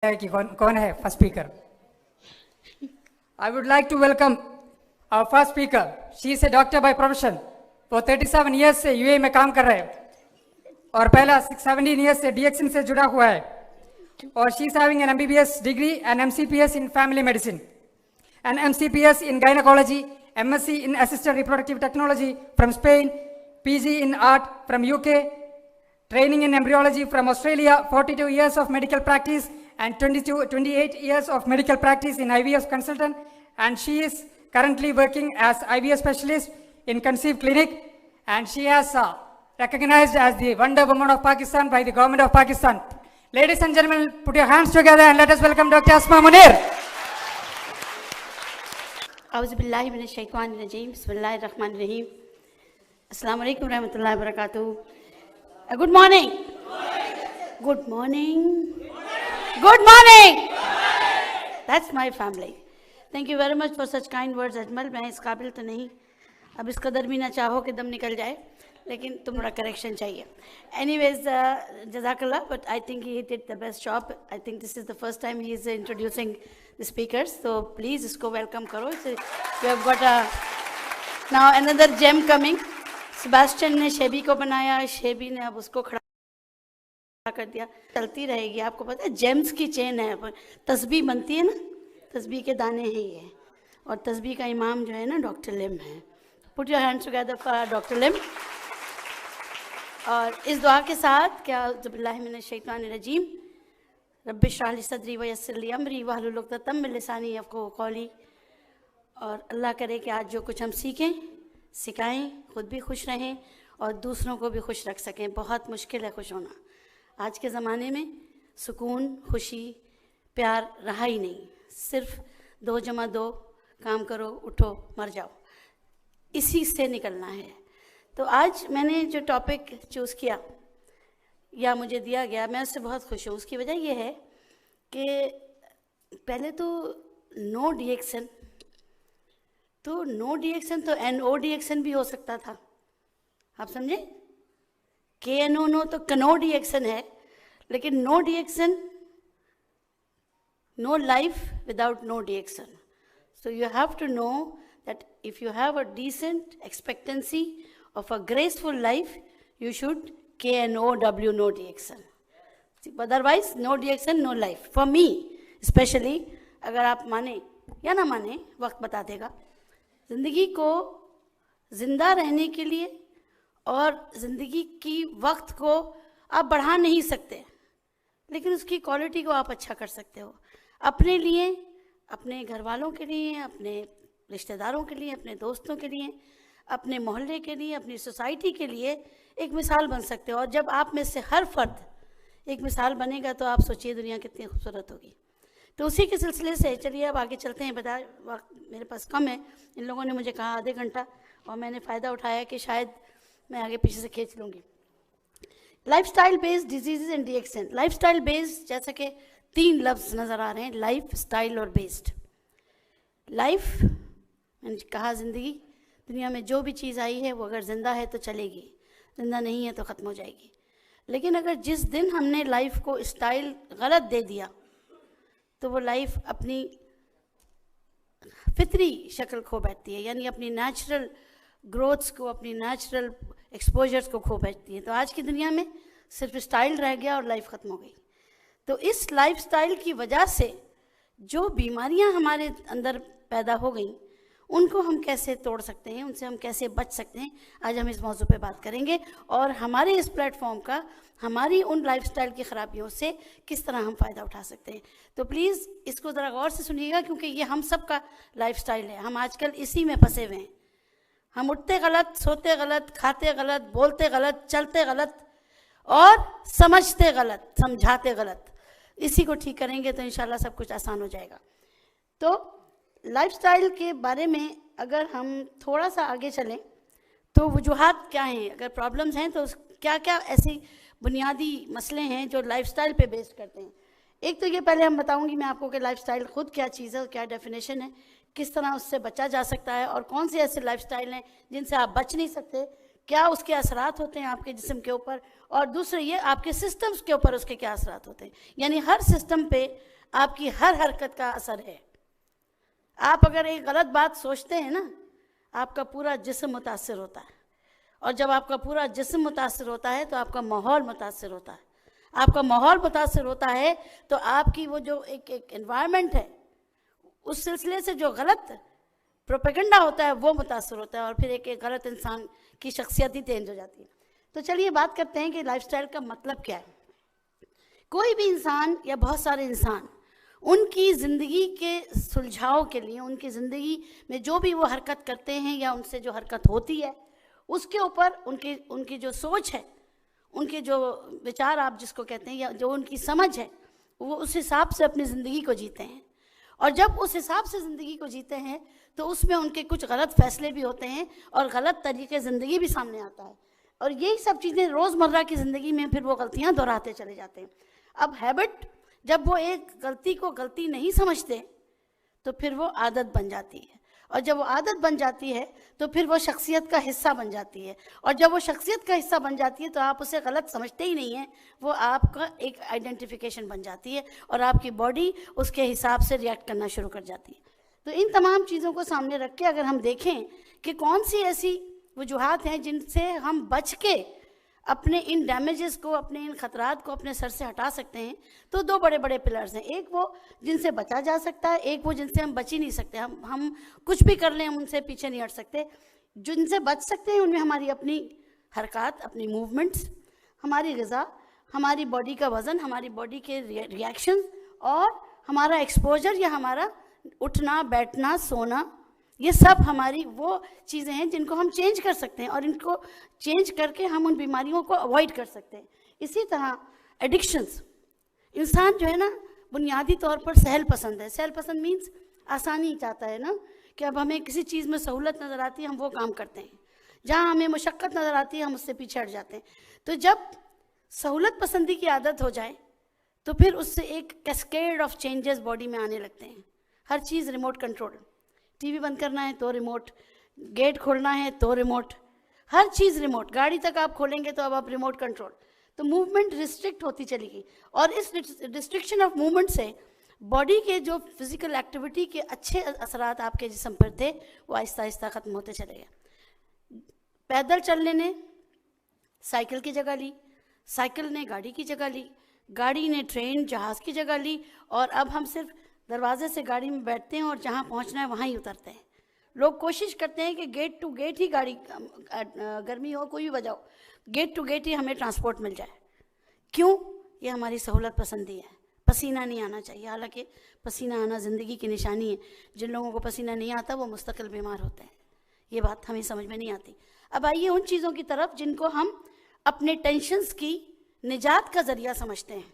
कि कौन है first speaker. I would like to welcome our first speaker. She is a doctor by profession. वो 37 years से UA में काम कर रहे हैं और पहला 17 years से डीएक्सन से जुड़ा हुआ है और she is having an MBBS degree and MCPS in family medicine and MCPS in gynecology, MSc in assisted reproductive technology from Spain, PG in art from UK, training in embryology from Australia, 42 years of medical practice and 28 years of medical practice in IVF consultant, and she is currently working as IVF specialist in Conceive Clinic, and she has recognized as the Wonder Woman of Pakistan by the government of Pakistan. Ladies and gentlemen, put your hands together and let us welcome Dr. Asma Munir. Auzubillahi minash shaitanir rajeem. Bismillahir rahmanir rahim. Assalamu alaikum warahmatullahi wabarakatuh. Good morning. Good morning. Good morning. That's my family. Thank you very much for such kind words, Ajmal. मैं इस काबिल तो नहीं, अब इस कदर भी ना चाहो कि दम निकल जाए, लेकिन तुम्हारा correction चाहिए. Anyways, Jazakallah, but I think he did the best job. I think this is the first time he is introducing the speakers, so please इसको welcome करो. So we have got now another gem coming. Sebastian ने शेबी को बनाया, शेबी ने अब उसको खड़ा कर दिया, चलती रहेगी. आपको पता है जेम्स की चेन है, तस्बीह बनती है ना, तस्बीह के दाने हैं ये, और तस्बीह का इमाम जो है ना डॉक्टर लिम है. Put your hands together for doctor Lim. और इस दुआ के साथ क्या औज़ुबिल्लाहि मिनश शैतानिर रजीम, रब्बि इश्रह ली सदरी व यस्सिर ली अमरी वहलुल उक़दतम मिन लिसानी यफ़क़हू क़ौली. और अल्लाह करे कि आज जो कुछ हम सीखें, सिखाएं, खुद भी खुश रहें और दूसरों को भी खुश रख सकें. बहुत मुश्किल है खुश होना आज के ज़माने में. सुकून, खुशी, प्यार रहा ही नहीं. सिर्फ 2 + 2 काम करो, उठो, मर जाओ, इसी से निकलना है. तो आज मैंने जो टॉपिक चूज़ किया या मुझे दिया गया, मैं उससे बहुत खुश हूँ. उसकी वजह यह है कि पहले तो नो डीएक्सन, तो नो डीएक्सन तो एनओ डीएक्सन भी हो सकता था. आप समझे? KNO नो तो कनो डीएक्सन है, लेकिन no DXN, no life without no DXN. So you have to know that if you have a decent expectancy of a graceful life, you should KNOW, no DXN. Otherwise no DXN no life. For me specially, अगर आप माने या ना माने, वक्त बता देगा. ज़िंदगी को ज़िंदा रहने के लिए और ज़िंदगी की वक्त को आप बढ़ा नहीं सकते, लेकिन उसकी क्वालिटी को आप अच्छा कर सकते हो. अपने लिए, अपने घर वालों के लिए, अपने रिश्तेदारों के लिए, अपने दोस्तों के लिए, अपने मोहल्ले के लिए, अपनी सोसाइटी के लिए एक मिसाल बन सकते हो. और जब आप में से हर फर्द एक मिसाल बनेगा तो आप सोचिए दुनिया कितनी खूबसूरत होगी. तो उसी के सिलसिले से चलिए अब आगे चलते हैं. बता, वक्त मेरे पास कम है. इन लोगों ने मुझे कहा आधे घंटा, और मैंने फ़ायदा उठाया कि शायद मैं आगे पीछे से खींच लूँगी. Lifestyle based disease and DXN. Lifestyle based, जैसा कि 3 लफ्ज़ नज़र आ रहे हैं, लाइफ, स्टाइल और बेस्ड. लाइफ, मैंने कहा ज़िंदगी, दुनिया में जो भी चीज़ आई है वो अगर ज़िंदा है तो चलेगी, ज़िंदा नहीं है तो ख़त्म हो जाएगी. लेकिन अगर जिस दिन हमने लाइफ को स्टाइल गलत दे दिया तो वो लाइफ अपनी फितरी शक्ल खो बैठती है, यानी अपनी नेचुरल ग्रोथ्स को, अपनी नेचुरल एक्सपोजर्स को खो बैठती है. तो आज की दुनिया में सिर्फ स्टाइल रह गया और लाइफ ख़त्म हो गई. तो इस लाइफ स्टाइल की वजह से जो बीमारियां हमारे अंदर पैदा हो गई, उनको हम कैसे तोड़ सकते हैं, उनसे हम कैसे बच सकते हैं, आज हम इस मौजू पे बात करेंगे. और हमारे इस प्लेटफॉर्म का हमारी उन लाइफस्टाइल की ख़राबियों से किस तरह हम फ़ायदा उठा सकते हैं. तो प्लीज़ इसको ज़रा गौर से सुनिएगा, क्योंकि ये हम सब का लाइफस्टाइल है. हम आजकल इसी में फंसे हुए हैं. हम उठते गलत, सोते गलत, खाते गलत, बोलते गलत, चलते गलत और समझते गलत, समझाते गलत. इसी को ठीक करेंगे तो इंशाल्लाह सब कुछ आसान हो जाएगा. तो लाइफस्टाइल के बारे में अगर हम थोड़ा सा आगे चलें तो वजूहात क्या हैं, अगर प्रॉब्लम्स हैं तो क्या क्या ऐसी बुनियादी मसले हैं जो लाइफस्टाइल पे बेस्ड करते हैं. एक तो ये पहले हम बताऊंगी मैं आपको कि लाइफस्टाइल खुद क्या चीज़ है, क्या डेफिनेशन है, किस तरह उससे बचा जा सकता है, और कौन से ऐसे लाइफस्टाइल हैं जिनसे आप बच नहीं सकते, क्या उसके असरात होते हैं आपके जिस्म के ऊपर, और दूसरे ये आपके सिस्टम्स के ऊपर उसके क्या असरात होते हैं। यानी हर सिस्टम पे आपकी हर हरकत का असर है। आप अगर एक गलत बात सोचते हैं ना, आपका पूरा जिस्म मुतासिर होता है, और जब आपका पूरा जिस्म मुतासिर होता है तो आपका माहौल मुतासिर होता है। आपका माहौल मुतासिर होता है तो आपकी वो जो एक एनवायरनमेंट है, उस सिलसिले से जो गलत प्रोपेगेंडा होता है वो मुतासर होता है, और फिर एक गलत इंसान की शख्सियत ही चेंज हो जाती है। तो चलिए बात करते हैं कि लाइफस्टाइल का मतलब क्या है। कोई भी इंसान या बहुत सारे इंसान उनकी ज़िंदगी के सुलझाव के लिए, उनकी ज़िंदगी में जो भी वो हरकत करते हैं या उनसे जो हरकत होती है, उसके ऊपर उनकी जो सोच है, उनके जो विचार आप जिसको कहते हैं, या जो उनकी समझ है, वो उस हिसाब से अपनी ज़िंदगी को जीते हैं। और जब उस हिसाब से ज़िंदगी को जीते हैं तो उसमें उनके कुछ गलत फैसले भी होते हैं और गलत तरीके ज़िंदगी भी सामने आता है, और यही सब चीज़ें रोज़मर्रा की ज़िंदगी में फिर वो गलतियाँ दोहराते चले जाते हैं। अब हैबिट, जब वो एक गलती को गलती नहीं समझते तो फिर वो आदत बन जाती है, और जब वो आदत बन जाती है तो फिर वो शख्सियत का हिस्सा बन जाती है, और जब वो शख्सियत का हिस्सा बन जाती है तो आप उसे गलत समझते ही नहीं हैं, वो आपका एक आइडेंटिफिकेशन बन जाती है और आपकी बॉडी उसके हिसाब से रिएक्ट करना शुरू कर जाती है। तो इन तमाम चीज़ों को सामने रख के अगर हम देखें कि कौन सी ऐसी वजूहात हैं जिनसे हम बच के अपने इन डैमेजेस को, अपने इन खतरात को अपने सर से हटा सकते हैं, तो दो बड़े बड़े पिलर्स हैं। एक वो जिनसे बचा जा सकता है, एक वो जिनसे हम बच ही नहीं सकते। हम कुछ भी कर लें, हम उनसे पीछे नहीं हट सकते। जिनसे बच सकते हैं उनमें हमारी अपनी हरकत, अपनी मूवमेंट्स, हमारी ग़िज़ा, हमारी बॉडी का वज़न, हमारी बॉडी के रिएक्शन, और हमारा एक्सपोजर या हमारा उठना, बैठना, सोना, ये सब हमारी वो चीज़ें हैं जिनको हम चेंज कर सकते हैं, और इनको चेंज करके हम उन बीमारियों को अवॉइड कर सकते हैं। इसी तरह एडिक्शंस, इंसान जो है ना बुनियादी तौर पर सहल पसंद है। सहल पसंद मीन्स आसानी चाहता है ना, कि अब हमें किसी चीज़ में सहूलत नज़र आती है हम वो काम करते हैं, जहाँ हमें मुशक्क़त नज़र आती है हम उससे पीछे हट जाते हैं। तो जब सहूलत पसंदी की आदत हो जाए तो फिर उससे एक कैस्केड ऑफ चेंजेस बॉडी में आने लगते हैं। हर चीज़ रिमोट कंट्रोल, टीवी बंद करना है तो रिमोट, गेट खोलना है तो रिमोट, हर चीज़ रिमोट, गाड़ी तक आप खोलेंगे तो अब आप रिमोट कंट्रोल। तो मूवमेंट रिस्ट्रिक्ट होती चली गई, और इस रिस्ट्रिक्शन ऑफ मूवमेंट से बॉडी के जो फिज़िकल एक्टिविटी के अच्छे असरात आपके जिस्म पर थे वो आहिस्ता आहिस्ता ख़त्म होते चले गए। पैदल चलने ने साइकिल की जगह ली, साइकिल ने गाड़ी की जगह ली, गाड़ी ने ट्रेन जहाज़ की जगह ली, और अब हम सिर्फ दरवाजे से गाड़ी में बैठते हैं और जहाँ पहुँचना है वहाँ ही उतरते हैं। लोग कोशिश करते हैं कि गेट टू गेट ही गाड़ी, गर्मी हो कोई भी वजह हो, गेट टू गेट ही हमें ट्रांसपोर्ट मिल जाए। क्यों? ये हमारी सहूलत पसंदी है। पसीना नहीं आना चाहिए, हालांकि पसीना आना ज़िंदगी की निशानी है। जिन लोगों को पसीना नहीं आता वो मुस्तकिल बीमार होते हैं। ये बात हमें समझ में नहीं आती। अब आइए उन चीज़ों की तरफ जिनको हम अपने टेंशन्स की निजात का ज़रिया समझते हैं।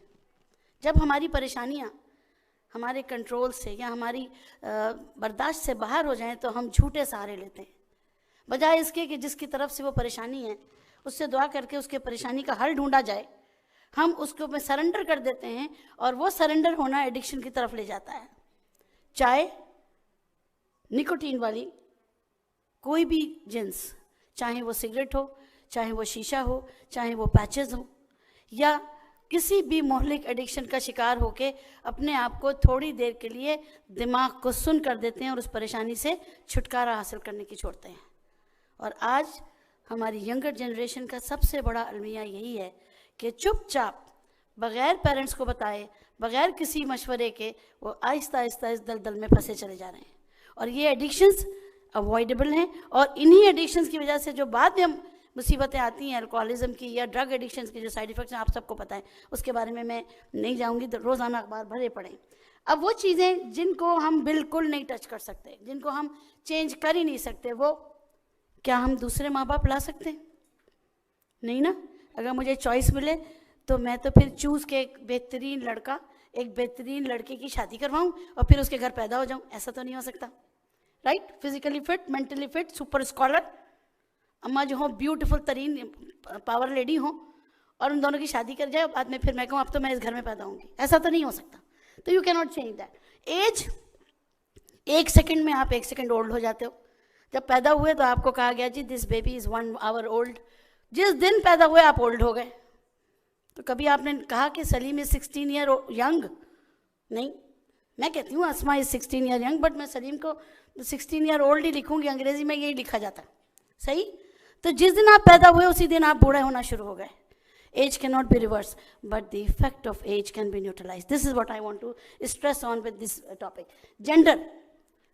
जब हमारी परेशानियाँ हमारे कंट्रोल से या हमारी बर्दाश्त से बाहर हो जाएं तो हम झूठे सहारे लेते हैं, बजाय इसके कि जिसकी तरफ से वो परेशानी है उससे दुआ करके उसके परेशानी का हल ढूंढा जाए। हम उसको में सरेंडर कर देते हैं, और वो सरेंडर होना एडिक्शन की तरफ ले जाता है। चाहे निकोटीन वाली कोई भी जिन्स, चाहे वो सिगरेट हो, चाहे वो शीशा हो, चाहे वो पैचेस हो, या किसी भी मोहलिक एडिक्शन का शिकार होके अपने आप को थोड़ी देर के लिए दिमाग को सुन कर देते हैं और उस परेशानी से छुटकारा हासिल करने की छोड़ते हैं। और आज हमारी यंगर जनरेशन का सबसे बड़ा अलमिया यही है कि चुपचाप बग़ैर पेरेंट्स को बताए, बग़ैर किसी मशवरे के वो आहिस्ता आहिस्ता इस दलदल में फंसे चले जा रहे हैं। और ये एडिक्शंस अवॉइडेबल हैं, और इन्हीं एडिक्शंस की वजह से जो बाद में मुसीबतें आती हैं अल्कोहलिज्म की या ड्रग एडिक्शंस की जो साइड इफ़ेक्ट्स हैं आप सबको पता है, उसके बारे में मैं नहीं जाऊंगी, तो रोज़ाना अखबार भरे पड़े। अब वो चीज़ें जिनको हम बिल्कुल नहीं टच कर सकते, जिनको हम चेंज कर ही नहीं सकते, वो क्या हम दूसरे माँ बाप ला सकते हैं? नहीं ना। अगर मुझे चॉइस मिले तो मैं तो फिर चूज़ के एक बेहतरीन लड़का, एक बेहतरीन लड़के की शादी करवाऊँ और फिर उसके घर पैदा हो जाऊँ। ऐसा तो नहीं हो सकता, right? Physically fit, mentally fit, super scholar अम्मा जो हो, ब्यूटीफुल तरीन पावर लेडी हो, और उन दोनों की शादी कर जाए, बाद में फिर मैं कहूँ अब तो मैं इस घर में पैदा होंगी। ऐसा तो नहीं हो सकता। तो you can not change that. Age, 1 second में आप 1 सेकंड ओल्ड हो जाते हो। जब पैदा हुए तो आपको कहा गया जी this baby is 1 hour old, जिस दिन पैदा हुए आप ओल्ड हो गए। तो कभी आपने कहा कि सलीम इज 16 ईयर यंग? नहीं, मैं कहती हूँ अस्मा इज 16 ईयर यंग, बट मैं सलीम को 16 ईयर ओल्ड ही लिखूंगी, अंग्रेजी में यही लिखा जाता है, सही। तो जिस दिन आप पैदा हुए उसी दिन आप बूढ़े होना शुरू हो गए। Age can not be reverse but the effect of age can be neutralise. This is what I want to stress on with this topic. Gender,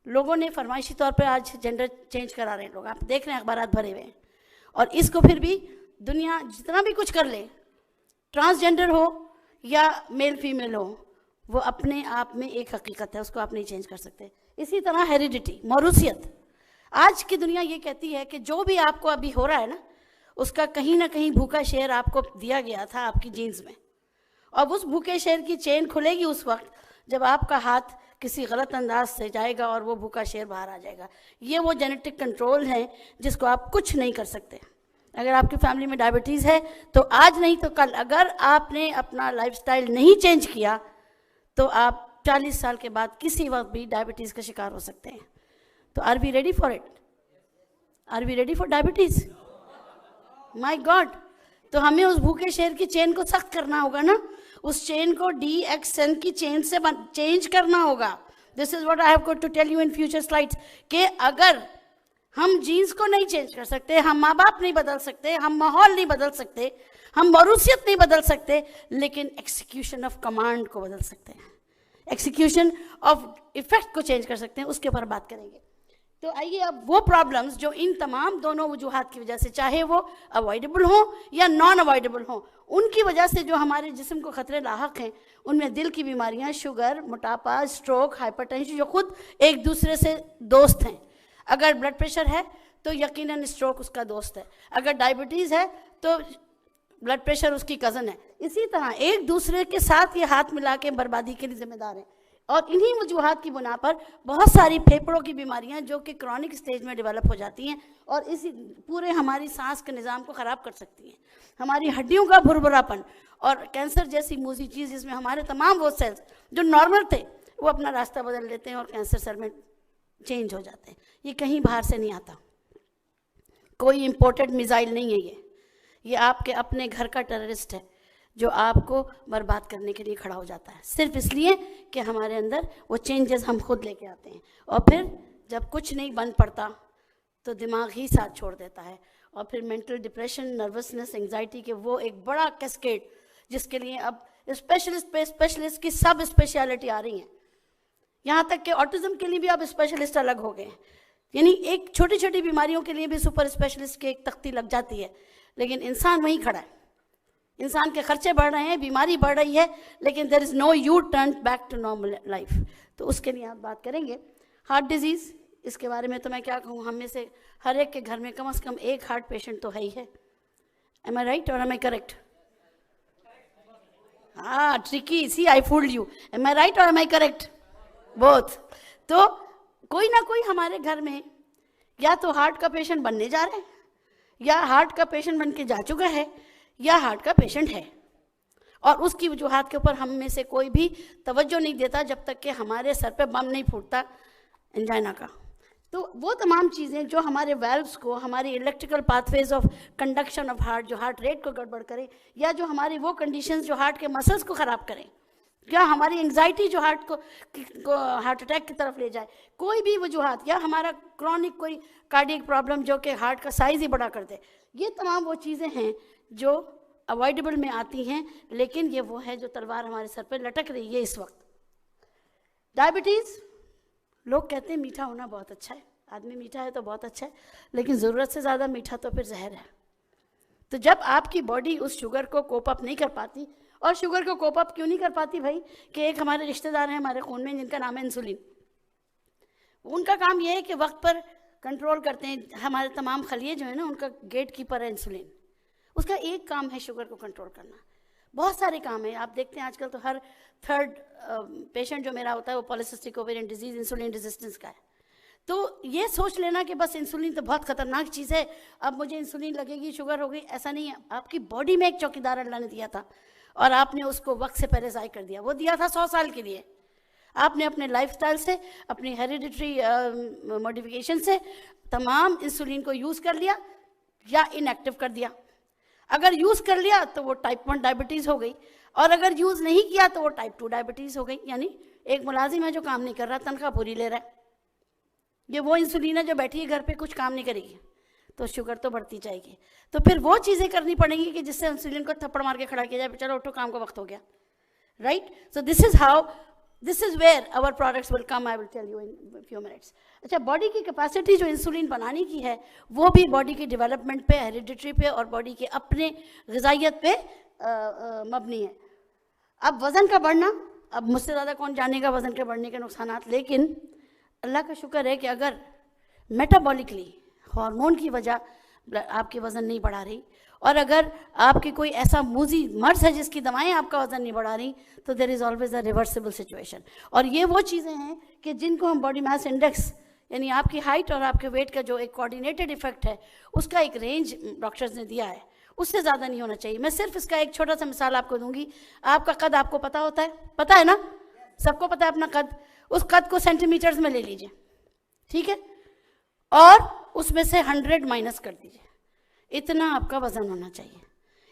लोगों ने फरमाइशी तौर पे आज जेंडर चेंज करा रहे हैं लोग, आप देख रहे हैं अखबारात भरे हुए हैं, और इसको फिर भी दुनिया जितना भी कुछ कर ले, ट्रांसजेंडर हो या मेल फीमेल हो, वो अपने आप में एक हकीकत है, उसको आप नहीं चेंज कर सकते। इसी तरह हेरिडिटी, मौरूसियत, आज की दुनिया ये कहती है कि जो भी आपको अभी हो रहा है ना, उसका कहीं ना कहीं भूखा शेर आपको दिया गया था आपकी जीन्स में, और उस भूखे शेर की चेन खुलेगी उस वक्त जब आपका हाथ किसी गलत अंदाज से जाएगा और वो भूखा शेर बाहर आ जाएगा। ये वो जेनेटिक कंट्रोल है जिसको आप कुछ नहीं कर सकते। अगर आपकी फैमिली में डायबिटीज़ है तो आज नहीं तो कल, अगर आपने अपना लाइफस्टाइल नहीं चेंज किया तो आप 40 साल के बाद किसी वक्त भी डायबिटीज़ का शिकार हो सकते हैं। तो are we ready for it? Are we ready for diabetes? My God! तो हमें उस भूखे शेर की चेन को सख्त करना होगा ना, उस चेन को DXN की चेन से चेंज करना होगा। This is what I have got to tell you in future slides, कि अगर हम जीन्स को नहीं चेंज कर सकते, हम माँ बाप नहीं बदल सकते, हम माहौल नहीं बदल सकते, हम मौरूसियत नहीं बदल सकते, लेकिन एक्सिक्यूशन ऑफ कमांड को बदल सकते हैं, एक्सिक्यूशन ऑफ इफेक्ट को चेंज कर सकते हैं। उसके ऊपर बात करेंगे। तो आइए, अब वो प्रॉब्लम्स जो इन तमाम दोनों वजूहात की वजह से, चाहे वो अवॉइडेबल हो या नॉन अवॉइडेबल हो, उनकी वजह से जो हमारे जिस्म को खतरे लाहक हैं, उनमें दिल की बीमारियां, शुगर, मोटापा, स्ट्रोक, हाइपरटेंशन, जो खुद एक दूसरे से दोस्त हैं। अगर ब्लड प्रेशर है तो यकीनन स्ट्रोक उसका दोस्त है, अगर डायबिटीज़ है तो ब्लड प्रेशर उसकी कज़न है। इसी तरह एक दूसरे के साथ ये हाथ मिला के बर्बादी के लिए जिम्मेदार हैं। और इन्हीं वजूहात की बुना पर बहुत सारी फेफड़ों की बीमारियां जो कि क्रॉनिक स्टेज में डेवलप हो जाती हैं और इसी पूरे हमारी सांस के निज़ाम को ख़राब कर सकती हैं। हमारी हड्डियों का भुरभुरापन और कैंसर जैसी मूजी चीज़, जिसमें हमारे तमाम वो सेल्स जो नॉर्मल थे वो अपना रास्ता बदल लेते हैं और कैंसर सेल में चेंज हो जाते हैं। ये कहीं बाहर से नहीं आता, कोई इम्पोर्टेड मिसाइल नहीं है, ये आपके अपने घर का टेररिस्ट है जो आपको बर्बाद करने के लिए खड़ा हो जाता है, सिर्फ इसलिए कि हमारे अंदर वो चेंजेस हम खुद लेके आते हैं। और फिर जब कुछ नहीं बन पड़ता तो दिमाग ही साथ छोड़ देता है, और फिर मेंटल डिप्रेशन, नर्वसनेस, एंग्जाइटी के वो एक बड़ा कैस्केड, जिसके लिए अब स्पेशलिस्ट पे स्पेशलिस्ट की सब स्पेशलिटी आ रही हैं। यहाँ तक कि ऑटिज्म के लिए भी अब स्पेशलिस्ट अलग हो गए हैं, यानी एक छोटी छोटी बीमारियों के लिए भी सुपर स्पेशलिस्ट की एक तख्ती लग जाती है। लेकिन इंसान वहीं खड़ा है, इंसान के खर्चे बढ़ रहे हैं, बीमारी बढ़ रही है, लेकिन there is no U turn back to normal life. तो उसके लिए आप बात करेंगे। हार्ट डिजीज़, इसके बारे में तो मैं क्या कहूँ, हम में से हर एक के घर में कम से कम एक हार्ट पेशेंट तो है ही है। एम आई राइट और एम आई करेक्ट? हाँ, tricky, see I fooled you. Am I right और एम आई करेक्ट? बोथ। तो कोई ना कोई हमारे घर में या तो हार्ट का पेशेंट बनने जा रहे हैं, या हार्ट का पेशेंट बन के जा चुका है, या हार्ट का पेशेंट है, और उसकी वजूहात के ऊपर हम में से कोई भी तवज्जो नहीं देता जब तक कि हमारे सर पे बम नहीं फूटता एंजाइना का। तो वो तमाम चीज़ें जो हमारे वेल्व्स को, हमारी electrical pathways of conduction of heart, जो हार्ट रेट को गड़बड़ करें, या जो हमारी वो कंडीशंस जो हार्ट के मसल्स को ख़राब करें, या हमारी एंग्जाइटी जो हार्ट को हार्ट अटैक की तरफ ले जाए, कोई भी वजूहात, या हमारा क्रॉनिक कोई कार्डियक प्रॉब्लम जो कि हार्ट का साइज़ ही बड़ा कर दे, ये तमाम वो चीज़ें हैं जो अवॉइडेबल में आती हैं, लेकिन ये वो है जो तलवार हमारे सर पर लटक रही है इस वक्त। डायबिटीज़, लोग कहते हैं मीठा होना बहुत अच्छा है, आदमी मीठा है तो बहुत अच्छा है, लेकिन ज़रूरत से ज़्यादा मीठा तो फिर जहर है। तो जब आपकी बॉडी उस शुगर को कोप अप नहीं कर पाती, और शुगर को कोप अप क्यों नहीं कर पाती भाई, कि एक हमारे रिश्तेदार हैं हमारे खून में जिनका नाम है इंसुलिन, उनका काम ये है कि वक्त पर कंट्रोल करते हैं। हमारे तमाम खलिए जो है ना, उनका गेट कीपर है इंसुलिन, उसका एक काम है शुगर को कंट्रोल करना। बहुत सारे काम है, आप देखते हैं आजकल तो हर थर्ड पेशेंट जो मेरा होता है वो polycystic ovarian disease, insulin resistance का है। तो ये सोच लेना कि बस इंसुलिन तो बहुत ख़तरनाक चीज़ है, अब मुझे इंसुलिन लगेगी, शुगर हो गई, ऐसा नहीं है। आपकी बॉडी में एक चौकीदार अल्लाह ने दिया था और आपने उसको वक्त से पहले ज़ाय कर दिया। वो दिया था 100 साल के लिए, आपने अपने लाइफस्टाइल से, अपनी हेरिडिटरी मॉडिफिकेशन से तमाम इंसुलिन को यूज़ कर लिया या इनएक्टिव कर दिया। अगर यूज़ कर लिया तो वो टाइप 1 डायबिटीज़ हो गई, और अगर यूज़ नहीं किया तो वो टाइप 2 डायबिटीज़ हो गई। यानी एक मुलाजिम है जो काम नहीं कर रहा, तनख्वाह पूरी ले रहा है, ये वो इंसुलिन है जो बैठी है घर पे, कुछ काम नहीं करेगी, तो शुगर तो बढ़ती जाएगी। तो फिर वो चीज़ें करनी पड़ेंगी कि जिससे इंसुलिन को थप्पड़ मार के खड़ा किया जाए, चलो उठो काम का वक्त हो गया, right. So this is where our products will come, I will tell you in few minutes. अच्छा, बॉडी की कैपेसिटी जो इंसुलिन बनाने की है वो भी बॉडी की डेवलपमेंट पे, हेरिडिटरी पे और बॉडी के अपने ग़िज़ाइयत पे मबनी है। अब वज़न का बढ़ना, अब मुझसे ज़्यादा कौन जानेगा वज़न के बढ़ने के नुकसानात, लेकिन अल्लाह का शुक्र है कि अगर मेटाबॉलिकली हार्मोन की वजह आपके वज़न नहीं बढ़ा रही, और अगर आपकी कोई ऐसा मूजी मर्ज है जिसकी दवाएं आपका वज़न नहीं बढ़ा रही, तो there is always a reversible situation. और ये वो चीज़ें हैं कि जिनको हम बॉडी मास इंडेक्स, यानी आपकी हाइट और आपके वेट का जो एक कोऑर्डिनेटेड इफेक्ट है, उसका एक रेंज डॉक्टर्स ने दिया है, उससे ज़्यादा नहीं होना चाहिए। मैं सिर्फ इसका एक छोटा सा मिसाल आपको दूंगी। आपका कद आपको पता होता है, पता है ना, सबको पता है अपना कद। उस कद को सेंटीमीटर्स में ले लीजिए, ठीक है, और उसमें से 100 माइनस कर दीजिए, इतना आपका वज़न होना चाहिए।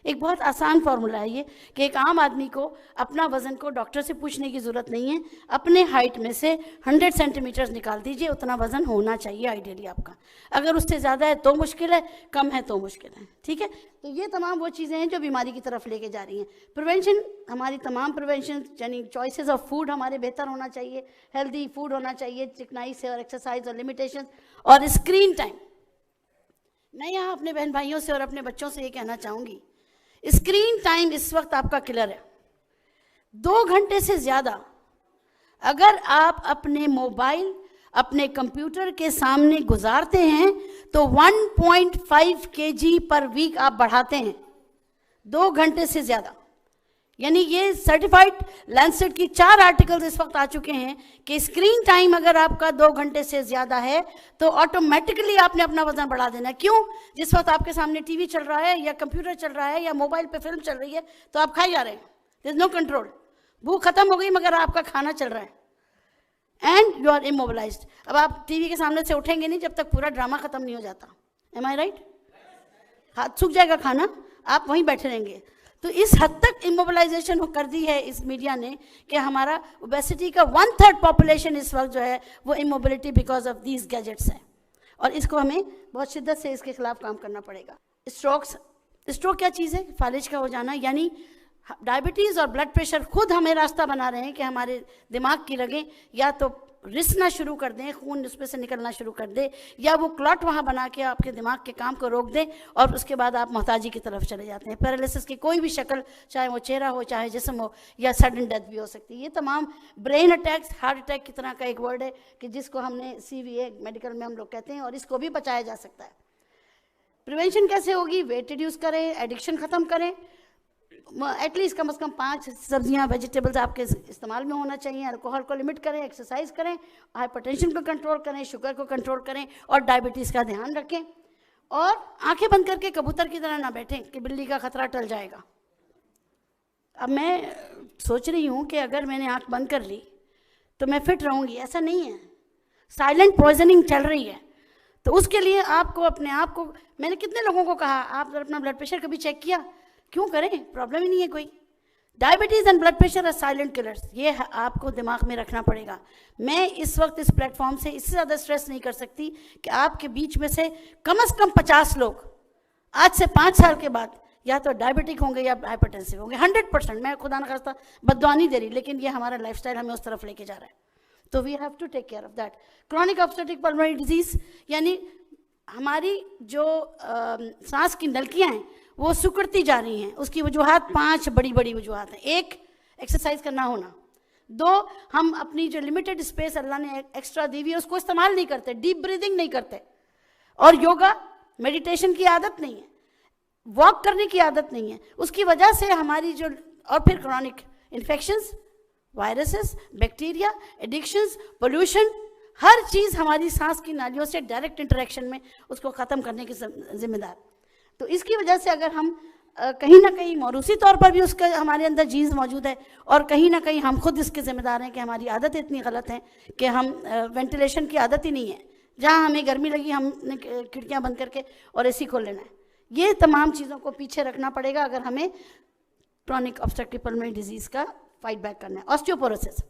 एक बहुत आसान फार्मूला है ये कि एक आम आदमी को अपना वज़न को डॉक्टर से पूछने की ज़रूरत नहीं है, अपने हाइट में से 100 सेंटीमीटर्स निकाल दीजिए, उतना वज़न होना चाहिए आइडियली आपका। अगर उससे ज़्यादा है तो मुश्किल है, कम है तो मुश्किल है, ठीक है। तो ये तमाम वो चीज़ें हैं जो बीमारी की तरफ लेके जा रही हैं। प्रिवेंशन, हमारी तमाम प्रिवेंशन यानी चॉइसेस ऑफ फूड हमारे बेहतर होना चाहिए, हेल्दी फूड होना चाहिए, चिकनाई से और एक्सरसाइज और लिमिटेशन और स्क्रीन टाइम। मैं यहाँ अपने बहन भाइयों से और अपने बच्चों से ये कहना चाहूँगी, स्क्रीन टाइम इस वक्त आपका किलर है। 2 घंटे से ज़्यादा अगर आप अपने मोबाइल, अपने कंप्यूटर के सामने गुजारते हैं तो 1.5 kg पर वीक आप बढ़ाते हैं। 2 घंटे से ज़्यादा, यानी ये सर्टिफाइड लैंसेट की 4 आर्टिकल्स इस वक्त आ चुके हैं कि स्क्रीन टाइम अगर आपका 2 घंटे से ज़्यादा है तो ऑटोमेटिकली आपने अपना वजन बढ़ा देना है। क्यों? जिस वक्त आपके सामने टीवी चल रहा है या कंप्यूटर चल रहा है या मोबाइल पे फिल्म चल रही है तो आप खाए जा रहे हैं, देयर इज नो कंट्रोल। भूख खत्म हो गई मगर आपका खाना चल रहा है एंड यू आर इमोबिलाइज्ड। अब आप टीवी के सामने से उठेंगे नहीं जब तक पूरा ड्रामा खत्म नहीं हो जाता। M I right? हाथ सूख जाएगा खाना, आप वहीं बैठे रहेंगे। तो इस हद तक इमोबिलाइजेशन कर दी है इस मीडिया ने कि हमारा ओबेसिटी का 1/3 पॉपुलेशन इस वक्त जो है वो immobility because of these gadgets है, और इसको हमें बहुत शिद्दत से इसके खिलाफ काम करना पड़ेगा। स्ट्रोक क्या चीज़ है? फालिज का हो जाना, यानी डायबिटीज़ और ब्लड प्रेशर खुद हमें रास्ता बना रहे हैं कि हमारे दिमाग की रगें या तो रिसना शुरू कर दें, खून उसमें से निकलना शुरू कर दे, या वो क्लॉट वहाँ बना के आपके दिमाग के काम को रोक दें और उसके बाद आप मोहताजी की तरफ चले जाते हैं। पैरालिसिस की कोई भी शक्ल, चाहे वो चेहरा हो चाहे जिस्म हो, या सडन डेथ भी हो सकती है। ये तमाम ब्रेन अटैक्स, हार्ट अटैक की तरह का एक वर्ड है कि जिसको हमने CVA मेडिकल में हम लोग कहते हैं, और इसको भी बचाया जा सकता है। प्रिवेंशन कैसे होगी? वेट रिड्यूस करें, एडिक्शन ख़त्म करें, एटलीस्ट कम से कम 5 सब्जियां वेजिटेबल्स आपके इस्तेमाल में होना चाहिए, अल्कोहल को लिमिट करें, एक्सरसाइज करें, हाइपरटेंशन को कंट्रोल करें, शुगर को कंट्रोल करें और डायबिटीज़ का ध्यान रखें। और आंखें बंद करके कबूतर की तरह ना बैठें कि बिल्ली का खतरा टल जाएगा। अब मैं सोच रही हूँ कि अगर मैंने आंख बंद कर ली तो मैं फिट रहूँगी, ऐसा नहीं है। साइलेंट पॉइजनिंग चल रही है। तो उसके लिए आपको अपने आप को, मैंने कितने लोगों को कहा आप अपना ब्लड प्रेशर कभी चेक किया? क्यों करें? प्रॉब्लम ही नहीं है कोई। Diabetes and blood pressure are silent killers, ये आपको दिमाग में रखना पड़ेगा। मैं इस वक्त इस प्लेटफॉर्म से इससे ज़्यादा स्ट्रेस नहीं कर सकती कि आपके बीच में से कम 50 लोग आज से 5 साल के बाद या तो डायबिटिक होंगे या हाइपरटेंसिव होंगे। 100%। मैं खुदा न खास्ता बद्दुआ नहीं दे रही, लेकिन ये हमारा लाइफस्टाइल हमें उस तरफ लेके जा रहा है। तो we have to take care of that. Chronic obstructive pulmonary disease, यानी हमारी जो सांस की नलकियाँ हैं वो सिकुड़ती जा रही हैं। उसकी वजूहात 5 बड़ी बड़ी वजूहात हैं। 1, एक्सरसाइज का ना होना। 2, हम अपनी जो लिमिटेड स्पेस अल्लाह ने एक्स्ट्रा दी हुई है उसको इस्तेमाल नहीं करते, डीप ब्रीदिंग नहीं करते, और योगा मेडिटेशन की आदत नहीं है, वॉक करने की आदत नहीं है। उसकी वजह से हमारी जो, और फिर chronic infections, viruses, bacteria, addictions, pollution, हर चीज़ हमारी सांस की नालियों से डायरेक्ट इंटरेक्शन में उसको ख़त्म करने की जिम्मेदार। तो इसकी वजह से अगर हम कहीं ना कहीं मौरूसी तौर पर भी उसका हमारे अंदर जीन्स मौजूद है, और कहीं ना कहीं हम खुद इसके जिम्मेदार हैं कि हमारी आदत इतनी गलत है कि हम वेंटिलेशन की आदत ही नहीं है। जहाँ हमें गर्मी लगी हमने खिड़कियाँ बंद करके और एसी खोल लेना है। ये तमाम चीज़ों को पीछे रखना पड़ेगा अगर हमें क्रॉनिक ऑब्स्ट्रक्टिव पल्मोनरी डिजीज़ का फाइट बैक करना है। ऑस्टियोपोरोसिस,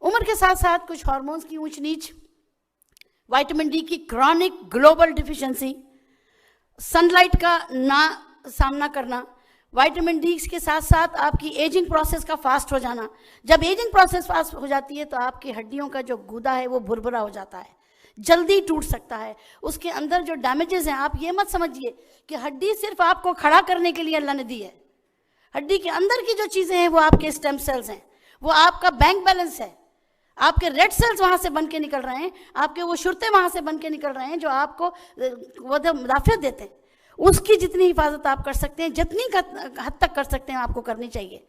उम्र के साथ साथ कुछ हार्मोन्स की ऊंच नीच, विटामिन डी की क्रॉनिक ग्लोबल डिफिशिएंसी, सनलाइट का ना सामना करना, विटामिन डी के साथ साथ आपकी एजिंग प्रोसेस का फास्ट हो जाना। जब एजिंग प्रोसेस फास्ट हो जाती है तो आपकी हड्डियों का जो गूदा है वो भुरभुरा हो जाता है, जल्दी टूट सकता है। उसके अंदर जो डैमेजेस हैं, आप ये मत समझिए कि हड्डी सिर्फ आपको खड़ा करने के लिए अल्लाह ने दी है। हड्डी के अंदर की जो चीज़ें हैं वो आपके स्टेम सेल्स हैं, वो आपका बैंक बैलेंस है। आपके रेड सेल्स वहाँ से बन के निकल रहे हैं, आपके वो शुरते वहाँ से बन के निकल रहे हैं जो आपको मुदाफ़ियत देते हैं। उसकी जितनी हिफाजत आप कर सकते हैं, जितनी हद तक कर सकते हैं आपको करनी चाहिए।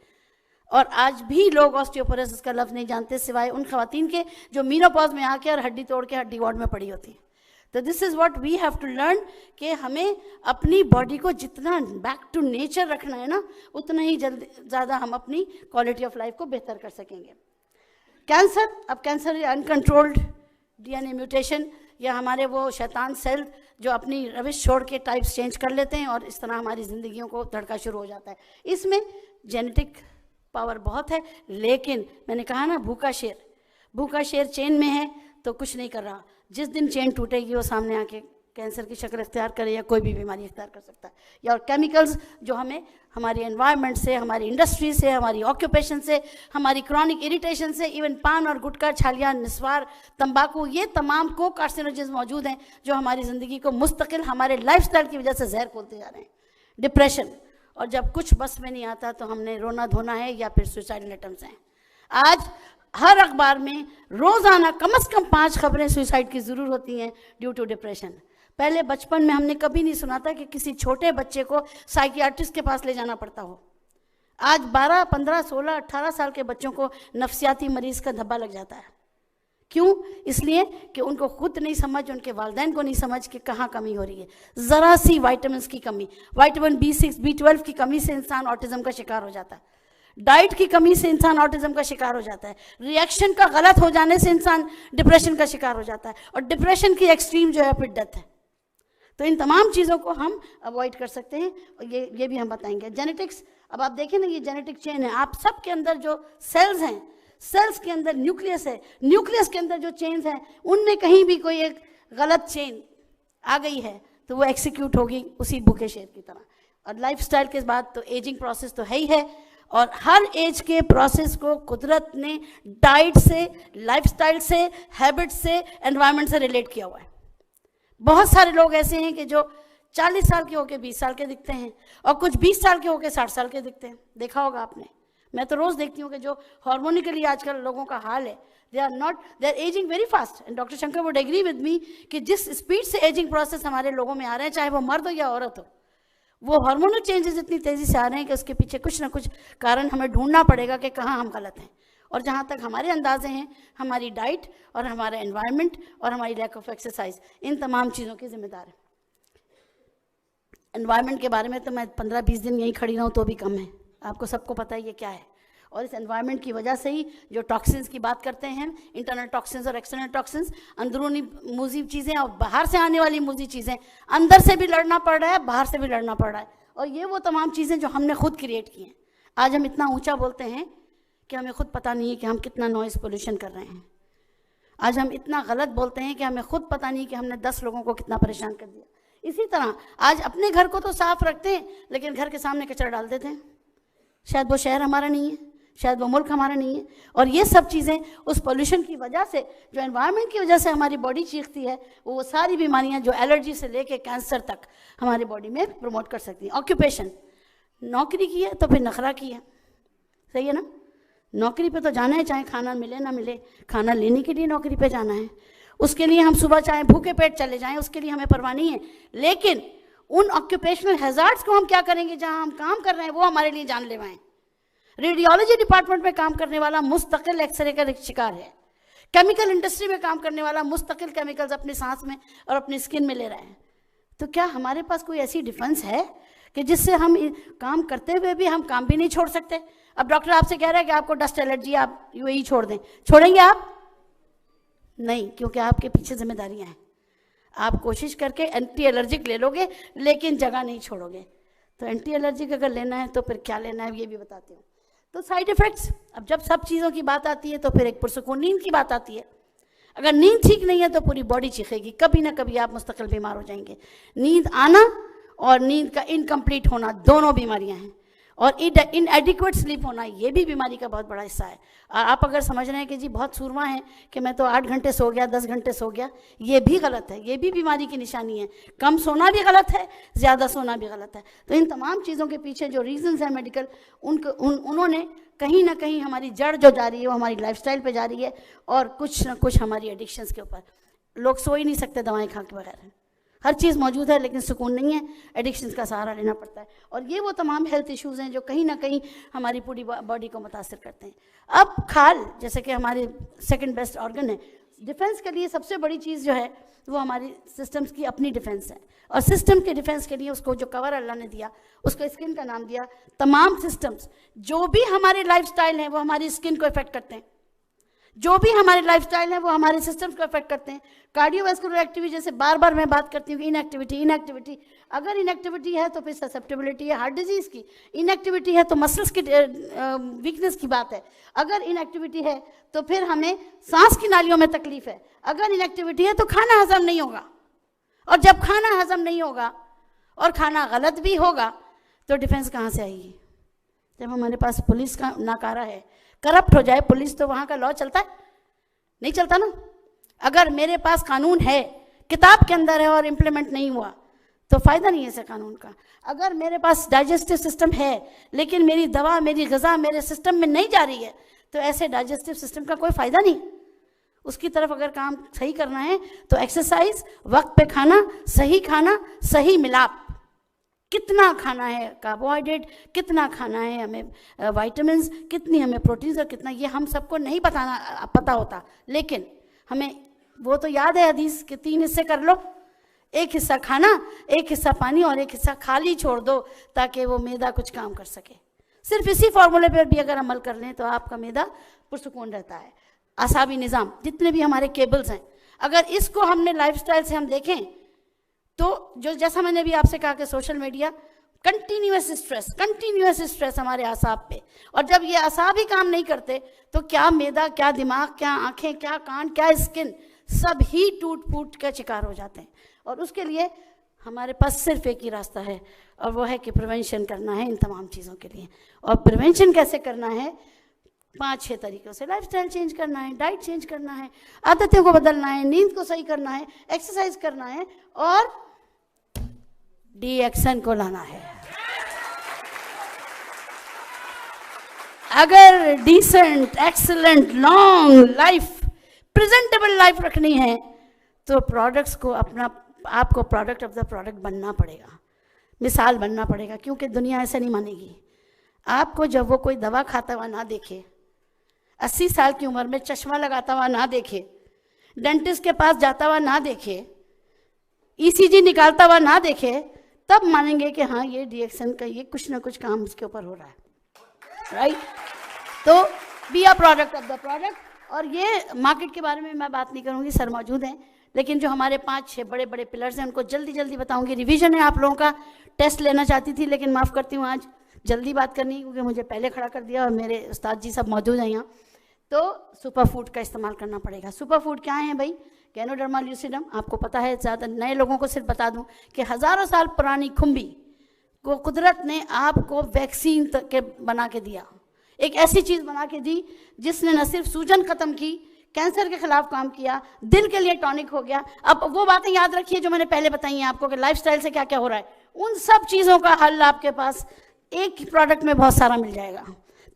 और आज भी लोग ऑस्टियोपोरोसिस का लफ्ज़ नहीं जानते सिवाय उन खवातीन के जो मीनोपॉज में आके और हड्डी तोड़ के हड्डी वार्ड में पड़ी होती हैं। तो this is what we have to learn कि हमें अपनी बॉडी को जितना बैक टू नेचर रखना है ना, उतना ही जल्दी ज़्यादा हम अपनी क्वालिटी ऑफ लाइफ को बेहतर कर सकेंगे। कैंसर, अब कैंसर अनकंट्रोल्ड डीएनए म्यूटेशन या हमारे वो शैतान सेल जो अपनी रविश छोड़ के टाइप्स चेंज कर लेते हैं और इस तरह हमारी ज़िंदगियों को धड़का शुरू हो जाता है। इसमें जेनेटिक पावर बहुत है, लेकिन मैंने कहा ना भूखा शेर चेन में है तो कुछ नहीं कर रहा। जिस दिन चेन टूटेगी वो सामने आके कैंसर की शक्ल इख्तियार करे या कोई भी बीमारी इख्तियार कर सकता है। या और केमिकल्स जो हमें हमारी एनवायरनमेंट से, हमारी इंडस्ट्री से, हमारी ऑक्यूपेशन से, हमारी क्रॉनिक इरिटेशन से, इवन पान और गुटखा, छालिया, निस्वार, तंबाकू, ये तमाम को कार्सिनोजेंस मौजूद हैं जो हमारी ज़िंदगी को मुस्तकिल हमारे लाइफस्टाइल की वजह से जहर खोलते जा रहे हैं। डिप्रेशन, और जब कुछ बस में नहीं आता तो हमने रोना धोना है या फिर सुसाइडल अटेम्प्ट्स हैं। आज हर अखबार में रोज़ाना कम से कम 5 खबरें सुसाइड की ज़रूर होती हैं ड्यू टू डिप्रेशन। पहले बचपन में हमने कभी नहीं सुना था कि किसी छोटे बच्चे को साइकियाट्रिस्ट के पास ले जाना पड़ता हो। आज 12, 15, 16, 18 साल के बच्चों को नफ्सियाती मरीज़ का धब्बा लग जाता है। क्यों? इसलिए कि उनको खुद नहीं समझ, उनके वालिदैन को नहीं समझ कि कहाँ कमी हो रही है। ज़रा सी विटामिन की कमी, विटामिन B6, B12 की कमी से इंसान ऑटिज़म का शिकार हो जाता है। डाइट की कमी से इंसान ऑटिज़म का शिकार हो जाता है। रिएक्शन का गलत हो जाने से इंसान डिप्रेशन का शिकार हो जाता है, और डिप्रेशन की एक्सट्रीम जो है फिर डेथ है। तो इन तमाम चीज़ों को हम अवॉइड कर सकते हैं, और ये भी हम बताएंगे। जेनेटिक्स, अब आप देखें ना, ये जेनेटिक चेन है। आप सब के अंदर जो सेल्स हैं, सेल्स के अंदर न्यूक्लियस है, न्यूक्लियस के अंदर जो चेन्स हैं, उनमें कहीं भी कोई एक गलत चेन आ गई है तो वो एक्सिक्यूट होगी उसी भूखे शेर की तरह। और लाइफस्टाइल के बाद तो एजिंग प्रोसेस तो है ही है, और हर एज के प्रोसेस को कुदरत ने डाइट से, लाइफस्टाइल से, हैबिट से, एनवायरनमेंट से रिलेट किया हुआ है। बहुत सारे लोग ऐसे हैं कि जो 40 साल के होके 20 साल के दिखते हैं, और कुछ 20 साल के होके 60 साल के दिखते हैं। देखा होगा आपने, मैं तो रोज़ देखती हूँ कि जो हार्मोनिकली आजकल लोगों का हाल है, they are ageing very fast. And doctor Shankar would agree with me कि जिस स्पीड से एजिंग प्रोसेस हमारे लोगों में आ रहे हैं, चाहे वो मर्द हो या औरत हो, वो हार्मोनल चेंजेस इतनी तेज़ी से आ रहे हैं कि उसके पीछे कुछ ना कुछ कारण हमें ढूंढना पड़ेगा कि कहाँ हम गलत हैं। और जहाँ तक हमारे अंदाजे हैं, हमारी डाइट और हमारा एनवायरनमेंट और हमारी लैक ऑफ एक्सरसाइज इन तमाम चीज़ों की जिम्मेदार है। एनवायरनमेंट के बारे में तो मैं 15-20 दिन यहीं खड़ी रहूँ तो भी कम है। आपको सबको पता है ये क्या है। और इस एनवायरनमेंट की वजह से ही जो टॉक्सिन्स की बात करते हैं, इंटरनल टॉक्सिन्स और एक्सटर्नल टॉक्सिन्स, अंदरूनी मूजी चीज़ें और बाहर से आने वाली मूजी चीज़ें, अंदर से भी लड़ना पड़ रहा है, बाहर से भी लड़ना पड़ रहा है। और ये वो तमाम चीज़ें जो हमने खुद क्रिएट की हैं। आज हम इतना ऊंचा बोलते हैं कि हमें खुद पता नहीं है कि हम कितना नॉइज़ पोल्यूशन कर रहे हैं। आज हम इतना गलत बोलते हैं कि हमें खुद पता नहीं कि हमने 10 लोगों को कितना परेशान कर दिया। इसी तरह आज अपने घर को तो साफ रखते हैं, लेकिन घर के सामने कचरा डाल देते हैं। शायद वो शहर हमारा नहीं है, शायद वो मुल्क हमारा नहीं है। और ये सब चीज़ें उस पोल्यूशन की वजह से, जो एनवायरनमेंट की वजह से हमारी बॉडी चीखती है, वो सारी बीमारियां जो एलर्जी से लेके कैंसर तक हमारी बॉडी में प्रमोट कर सकती हैं। ऑक्यूपेशन, नौकरी की है तो फिर नखरा की है, सही है ना। नौकरी पे तो जाना है, चाहे खाना मिले ना मिले, खाना लेने के लिए नौकरी पे जाना है। उसके लिए हम सुबह चाहे भूखे पेट चले जाएं, उसके लिए हमें परवाह नहीं है। लेकिन उन ऑक्यूपेशनल हैजार्ड्स को हम क्या करेंगे जहां हम काम कर रहे हैं, वो हमारे लिए जानलेवा हैं। रेडियोलॉजी डिपार्टमेंट में काम करने वाला मुस्तकिल एक्सरे का शिकार है। केमिकल इंडस्ट्री में काम करने वाला मुस्तकिल केमिकल्स अपनी सांस में और अपनी स्किन में ले रहा है। तो क्या हमारे पास कोई ऐसी डिफेंस है कि जिससे हम काम करते हुए भी हम काम भी नहीं छोड़ सकते। अब डॉक्टर आपसे कह रहा है कि आपको डस्ट एलर्जी, आप यूएई छोड़ दें, छोड़ेंगे आप? नहीं, क्योंकि आपके पीछे जिम्मेदारियां हैं। आप कोशिश करके एंटी एलर्जिक ले लोगे लेकिन जगह नहीं छोड़ोगे। तो एंटी एलर्जिक अगर लेना है तो फिर क्या लेना है ये भी बताती हूँ। तो साइड इफेक्ट्स, अब जब सब चीज़ों की बात आती है तो फिर एक पुरसुकून नींद की बात आती है। अगर नींद ठीक नहीं है तो पूरी बॉडी चीखेगी, कभी ना कभी आप मुस्तकिल बीमार हो जाएंगे। नींद आना और नींद का इनकम्प्लीट होना दोनों बीमारियां हैं, और इनएडिक्वेट स्लीप होना ये भी बीमारी का बहुत बड़ा हिस्सा है। और आप अगर समझ रहे हैं कि जी बहुत सूरमा है कि मैं तो 8 घंटे सो गया, 10 घंटे सो गया, ये भी गलत है, ये भी बीमारी की निशानी है। कम सोना भी गलत है, ज़्यादा सोना भी गलत है। तो इन तमाम चीज़ों के पीछे जो रीजंस हैं मेडिकल, उन्होंने कहीं ना कहीं हमारी जड़ जो जा रही है वो हमारी लाइफस्टाइल पे जा रही है, और कुछ ना कुछ हमारी एडिक्शंस के ऊपर। लोग सो ही नहीं सकते दवाएं खा के बगैर, हर चीज़ मौजूद है लेकिन सुकून नहीं है, एडिक्शंस का सहारा लेना पड़ता है। और ये वो तमाम हेल्थ इश्यूज़ हैं जो कहीं ना कहीं हमारी पूरी बॉडी को मुतासर करते हैं। अब खाल जैसे कि हमारे सेकंड बेस्ट ऑर्गन है, डिफेंस के लिए सबसे बड़ी चीज़ जो है वो हमारी सिस्टम्स की अपनी डिफेंस है। और सिस्टम के डिफेंस के लिए उसको जो कवर अल्लाह ने दिया, उसको स्किन का नाम दिया। तमाम सिस्टम्स जो भी हमारे लाइफस्टाइल हैं वो हमारी स्किन को इफेक्ट करते हैं, जो भी हमारे लाइफस्टाइल है वो हमारे सिस्टम्स को इफेक्ट करते हैं। कार्डियोवैस्कुलर एक्टिविटी, जैसे बार बार मैं बात करती हूँ कि इनएक्टिविटी, अगर इनएक्टिविटी है तो फिर ससेप्टेबिलिटी है हार्ट डिजीज़ की, इनएक्टिविटी है तो मसल्स की वीकनेस की बात है, अगर इनएक्टिविटी है तो फिर हमें सांस की नालियों में तकलीफ है, अगर इनएक्टिविटी है तो खाना हजम नहीं होगा, और जब खाना हजम नहीं होगा और खाना गलत भी होगा तो डिफेंस कहाँ से आएगी? जब हमारे पास पुलिस का नाकारा है, करप्ट हो जाए पुलिस, तो वहाँ का लॉ चलता है? नहीं चलता ना। अगर मेरे पास कानून है, किताब के अंदर है और इम्प्लीमेंट नहीं हुआ तो फ़ायदा नहीं है इस कानून का। अगर मेरे पास डाइजेस्टिव सिस्टम है लेकिन मेरी दवा, मेरी ग़िज़ा मेरे सिस्टम में नहीं जा रही है तो ऐसे डाइजेस्टिव सिस्टम का कोई फ़ायदा नहीं। उसकी तरफ अगर काम सही करना है तो एक्सरसाइज, वक्त पे खाना, सही मिलाप, कितना खाना है कार्बोहाइड्रेट, कितना खाना है हमें विटामिन्स, कितनी हमें प्रोटीन्स और कितना, ये हम सबको नहीं पता होता। लेकिन हमें वो तो याद है हदीस के 3 हिस्से कर लो, एक हिस्सा खाना, एक हिस्सा पानी और एक हिस्सा खाली छोड़ दो ताकि वो मैदा कुछ काम कर सके। सिर्फ इसी फॉर्मूले पर भी अगर अमल कर लें तो आपका मैदा पुरसुकून रहता है। आसाबी निज़ाम, जितने भी हमारे केबल्स हैं, अगर इसको हमने लाइफस्टाइल से हम देखें तो जो जैसा मैंने भी आपसे कहा कि सोशल मीडिया कंटिन्यूअस स्ट्रेस हमारे आसाब पे, और जब ये आसाब ही काम नहीं करते तो क्या मैदा, क्या दिमाग, क्या आंखें, क्या कान, क्या स्किन, सब ही टूट फूट का शिकार हो जाते हैं। और उसके लिए हमारे पास सिर्फ एक ही रास्ता है और वो है कि प्रिवेंशन करना है इन तमाम चीज़ों के लिए। और प्रिवेंशन कैसे करना है? 5-6 तरीक़ों से। लाइफस्टाइल चेंज करना है, डाइट चेंज करना है, आदतों को बदलना है, नींद को सही करना है, एक्सरसाइज करना है और डीएक्सन को लाना है। अगर decent, excellent, long life, presentable life रखनी है तो प्रोडक्ट्स को आपको प्रोडक्ट ऑफ द प्रोडक्ट बनना पड़ेगा, मिसाल बनना पड़ेगा, क्योंकि दुनिया ऐसे नहीं मानेगी। आपको जब वो कोई दवा खाता हुआ ना देखे, 80 साल की उम्र में चश्मा लगाता हुआ ना देखे, डेंटिस्ट के पास जाता हुआ ना देखे, ईसीजी निकालता हुआ ना देखे, तब मानेंगे कि हाँ ये डीएक्सन का ये कुछ ना कुछ काम उसके ऊपर हो रहा है, राइट? तो be a product of the product. और ये मार्केट के बारे में मैं बात नहीं करूँगी, सर मौजूद हैं, लेकिन जो हमारे 5-6 बड़े बड़े पिलर्स हैं उनको जल्दी जल्दी बताऊँगी। रिवीजन है आप लोगों का, टेस्ट लेना चाहती थी लेकिन माफ़ करती हूँ आज जल्दी बात करनी क्योंकि मुझे पहले खड़ा कर दिया और मेरे उस्ताद जी सब मौजूद हैं यहाँ। तो सुपर फूड का इस्तेमाल करना पड़ेगा। सुपर फूड क्या है भाई? गैनोडर्मा ल्यूसिडम, आपको पता है, ज़्यादा नए लोगों को सिर्फ बता दूं कि हज़ारों साल पुरानी खुम्बी को कुदरत ने आपको वैक्सीन के बना के दिया, एक ऐसी चीज़ बना के दी जिसने न सिर्फ सूजन ख़त्म की, कैंसर के खिलाफ काम किया, दिल के लिए टॉनिक हो गया। अब वो बातें याद रखिए जो मैंने पहले बताई हैं आपको कि लाइफस्टाइल से क्या क्या हो रहा है, उन सब चीज़ों का हल आपके पास एक ही प्रोडक्ट में बहुत सारा मिल जाएगा।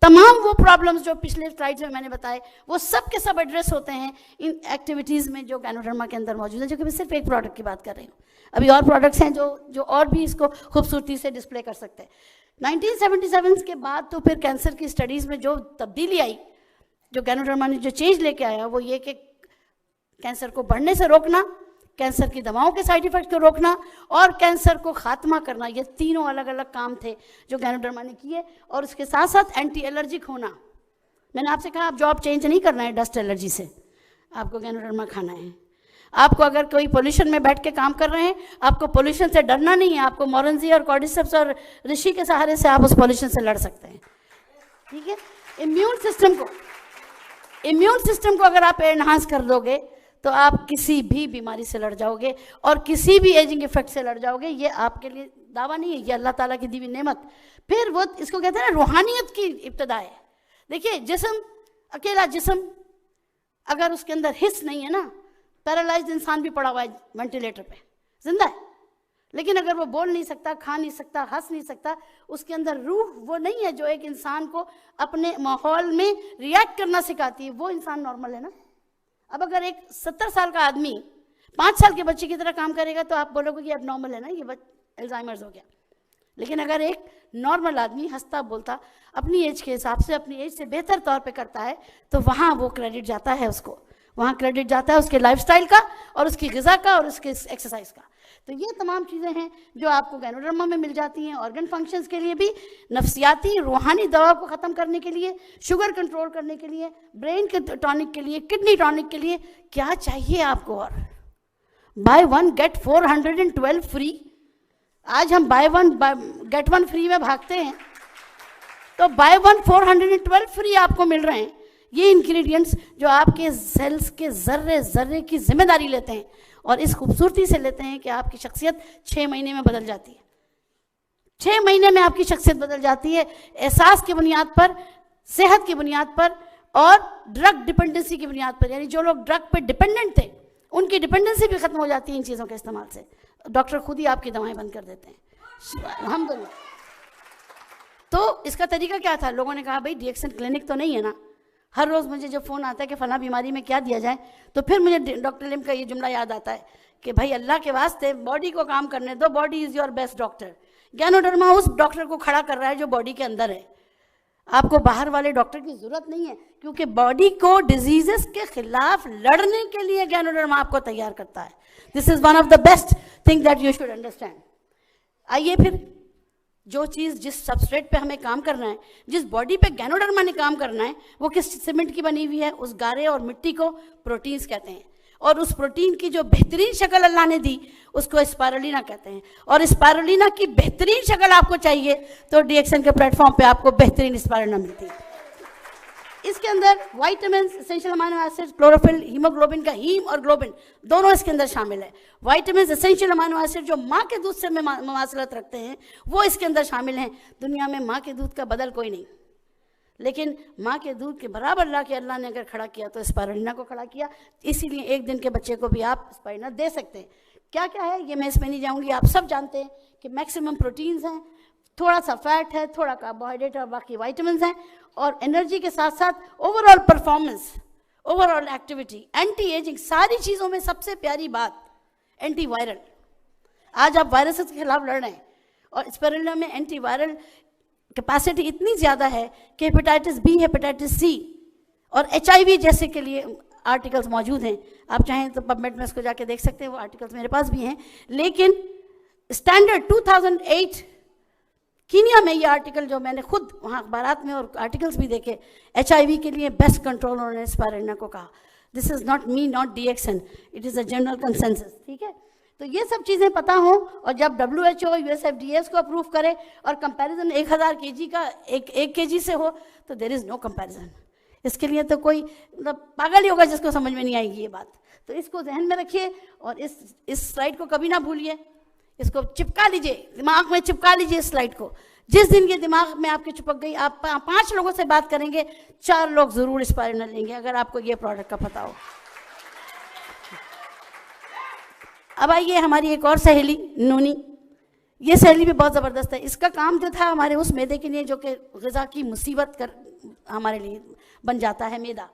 तमाम वो प्रॉब्लम्स जो पिछले स्लाइड्स में मैंने बताए वो सब के सब एड्रेस होते हैं इन एक्टिविटीज़ में जो गैनोडर्मा के अंदर मौजूद है, जो कि मैं सिर्फ एक प्रोडक्ट की बात कर रही हूँ। अभी और प्रोडक्ट्स हैं जो और भी इसको खूबसूरती से डिस्प्ले कर सकते हैं। 1977 के बाद तो फिर कैंसर की स्टडीज़ में जो तब्दीली आई, जो गैनोडर्मा ने जो चेंज लेके आया, वो ये कि कैंसर को बढ़ने से रोकना, कैंसर की दवाओं के साइड इफेक्ट को रोकना और कैंसर को खात्मा करना, ये तीनों अलग अलग काम थे जो गैनोडर्मा ने किए। और उसके साथ साथ एंटी एलर्जिक होना। मैंने आपसे कहा आप जॉब चेंज नहीं करना है डस्ट एलर्जी से, आपको गैनोडर्मा खाना है। आपको अगर कोई पोल्यूशन में बैठ के काम कर रहे हैं, आपको पोल्यूशन से डरना नहीं है, आपको मोरेंजी और कॉर्डिसेप्स और ऋषि के सहारे से आप उस पोल्यूशन से लड़ सकते हैं, ठीक है। इम्यून सिस्टम को अगर आप एनहांस कर दोगे तो आप किसी भी बीमारी से लड़ जाओगे और किसी भी एजिंग इफेक्ट से लड़ जाओगे। ये आपके लिए दावा नहीं है, ये अल्लाह ताला की दी हुई नेमत। फिर वो इसको कहते हैं ना रूहानियत की इब्तदा है। देखिए जिस्म, अकेला जिस्म, अगर उसके अंदर हिस्स नहीं है ना, पैरालाइज्ड इंसान भी पड़ा हुआ है वेंटिलेटर पे, जिंदा है, लेकिन अगर वो बोल नहीं सकता, खा नहीं सकता, हंस नहीं सकता, उसके अंदर रूह वो नहीं है जो एक इंसान को अपने माहौल में रिएक्ट करना सिखाती है, वो इंसान नॉर्मल है ना। अब अगर एक 70 साल का आदमी 5 साल के बच्चे की तरह काम करेगा तो आप बोलोगे कि अब नॉर्मल है ना, ये अल्जाइमर्स हो गया। लेकिन अगर एक नॉर्मल आदमी हंसता बोलता अपनी एज के हिसाब से, अपनी एज से बेहतर तौर पे करता है, तो वहाँ वो क्रेडिट जाता है उसको, वहाँ क्रेडिट जाता है उसके लाइफस्टाइल का और उसकी ग़िज़ा का और उसके एक्सरसाइज का। तो ये तमाम चीज़ें हैं जो आपको गैनोडर्मा में मिल जाती हैं, ऑर्गन फंक्शंस के लिए भी, नफ्सियाती रूहानी दवा को ख़त्म करने के लिए, शुगर कंट्रोल करने के लिए, ब्रेन के टॉनिक के लिए, किडनी टॉनिक के लिए। क्या चाहिए आपको और? Buy 1 get 412 free. आज हम बाय 1 गेट 1 फ्री में भागते हैं, तो बाय 1 412 फ्री आपको मिल रहे हैं। ये इंग्रेडिएंट्स जो आपके सेल्स के जर्रे जर्रे की जिम्मेदारी लेते हैं और इस खूबसूरती से लेते हैं कि आपकी शख्सियत 6 महीने में बदल जाती है। 6 महीने में आपकी शख्सियत बदल जाती है, एहसास की बुनियाद पर, सेहत की बुनियाद पर और ड्रग डिपेंडेंसी की बुनियाद पर। यानी जो लोग ड्रग पे डिपेंडेंट थे उनकी डिपेंडेंसी भी खत्म हो जाती है इन चीज़ों के इस्तेमाल से। डॉक्टर खुद ही आपकी दवाएं बंद कर देते हैं, अल्हम्दुलिल्लाह। तो इसका तरीका क्या था? लोगों ने कहा भाई डीएक्सन क्लिनिक तो नहीं है ना। हर रोज़ मुझे जब फ़ोन आता है कि फ़लाँ बीमारी में क्या दिया जाए, तो फिर मुझे डॉक्टर लिम का ये जुमला याद आता है कि भाई अल्लाह के वास्ते बॉडी को काम करने दो, body is your best doctor. Ganoderma उस डॉक्टर को खड़ा कर रहा है जो बॉडी के अंदर है। आपको बाहर वाले डॉक्टर की ज़रूरत नहीं है, क्योंकि बॉडी को डिजीज़ेस के खिलाफ लड़ने के लिए गैनोडर्मा आपको तैयार करता है। This is one of the best thing that you should understand. आइए फिर, जो चीज़ जिस सबस्ट्रेट पे हमें काम करना है, जिस बॉडी पे गैनोडर्मा ने काम करना है, वो किस सीमेंट की बनी हुई है? उस गारे और मिट्टी को प्रोटीन्स कहते हैं। और उस प्रोटीन की जो बेहतरीन शक्ल अल्लाह ने दी उसको स्पायरुलिना कहते हैं। और स्पायरुलिना की बेहतरीन शक्ल आपको चाहिए तो डीएक्सन के प्लेटफॉर्म पे आपको बेहतरीन स्पायरुलिना मिलती है। इसके अंदर vitamin, essential amino acid, chlorophyll, haemoglobin का हीम और ग्लोबिन दोनों इसके अंदर शामिल है। वाइटामिन, एसेंशियल अमाइनो एसिड जो माँ के दूध से ममासलत रखते हैं वो इसके अंदर शामिल हैं। दुनिया में माँ के दूध का बदल कोई नहीं, लेकिन माँ के दूध के बराबर ला के अल्लाह ने अगर खड़ा किया तो स्पायरुलिना को खड़ा किया। इसीलिए 1 दिन के बच्चे को भी आप स्पायरुलिना दे सकते हैं। क्या क्या है ये मैं इसमें नहीं जाऊँगी, आप सब जानते हैं कि मैक्सिमम प्रोटीन्स हैं, थोड़ा सा फैट है, थोड़ा कार्बोहाइड्रेट और बाकी वाइटामिन हैं। और एनर्जी के साथ साथ overall performance, overall activity, anti ageing, सारी चीज़ों में सबसे प्यारी बात एंटी वायरल। आज आप वायरस के खिलाफ लड़ रहे हैं और स्पायरुलिना में एंटी वायरल कैपेसिटी इतनी ज़्यादा है कि हेपेटाइटिस बी, हेपेटाइटिस सी और HIV जैसे के लिए आर्टिकल्स मौजूद हैं। आप चाहें तो पबमेड में इसको जाके देख सकते हैं, वो आर्टिकल्स मेरे पास भी हैं। लेकिन स्टैंडर्ड 2008 कीनिया में ये आर्टिकल जो मैंने खुद वहाँ अखबारात में और आर्टिकल्स भी देखे, HIV के लिए बेस्ट कंट्रोल उन्होंने स्पायरुलिना को कहा। This is not me, not DXN, it is a general consensus, ठीक है। तो ये सब चीज़ें पता हों और जब WHO USFDA को अप्रूव करे और कंपैरिजन 1000 kg का 1 kg से हो तो देयर इज़ नो कंपैरिजन। इसके लिए तो कोई मतलब पागल ही होगा जिसको समझ में नहीं आएगी ये बात। तो इसको जहन में रखिए और इस स्लाइड को कभी ना भूलिए, इसको चिपका लीजिए, दिमाग में चिपका लीजिए इस स्लाइड को। जिस दिन ये दिमाग में आपके चिपक गई, आप 5 लोगों से बात करेंगे, 4 लोग ज़रूर स्पायरुलिना लेंगे अगर आपको ये प्रोडक्ट का पता हो। अब आइए हमारी एक और सहेली नूनी, ये सहेली भी बहुत ज़बरदस्त है। इसका काम जो था हमारे उस मैदे के लिए जो कि ग़िज़ा की मुसीबत कर हमारे लिए बन जाता है। मैदा,